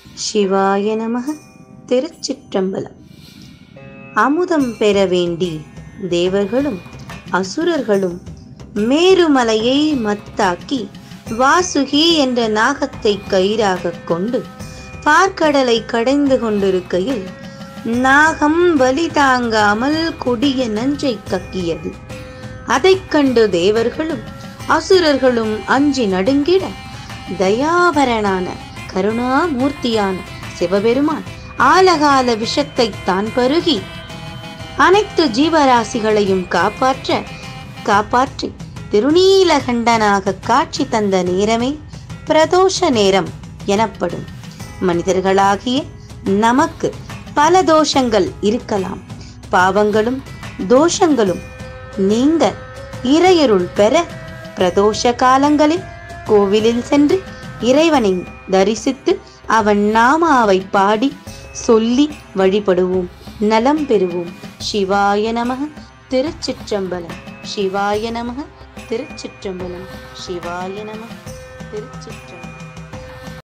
சிவாய நமக. திருச்சிற்றம்பலம். அமுதம் பெற வேண்டி தேவர்களும் அசுரர்களும் மேருமலையை மத்தாக்கி வாசுகி என்ற நாகத்தை கயிறாக கொண்டு பார்க்கடலை கடைந்து கொண்டிருக்கையில் நாகம் வலி தாங்காமல் கொடிய நஞ்சை கக்கியது. அதைக் கண்டு தேவர்களும் அசுரர்களும் அஞ்சி நடுங்கிட தயாபரனான கருணாமூர்த்தியான சிவபெருமான் ஆலகால விஷத்தை தான் பருகி அனைத்து ஜீவராசிகளையும் காப்பாற்றி திருநீலகண்டனாக காட்சி தந்த நேரமே பிரதோஷ நேரம் எனப்படும். மனிதர்களாகிய நமக்கு பல தோஷங்கள் இருக்கலாம். பாவங்களும் தோஷங்களும் நீங்க இறையருள் பெற பிரதோஷ காலங்களில் கோவிலில் சென்று இறைவனை தரிசித்து அவன் நாமாவை பாடி சொல்லி வழிபடுவோம், நலம் பெறுவோம். சிவாய நமக. திருச்சிற்றம்பலம். சிவாய நமக. திருச்சிற்றம்பலம். சிவாய நமக. திருச்சிற்றம்பலம்.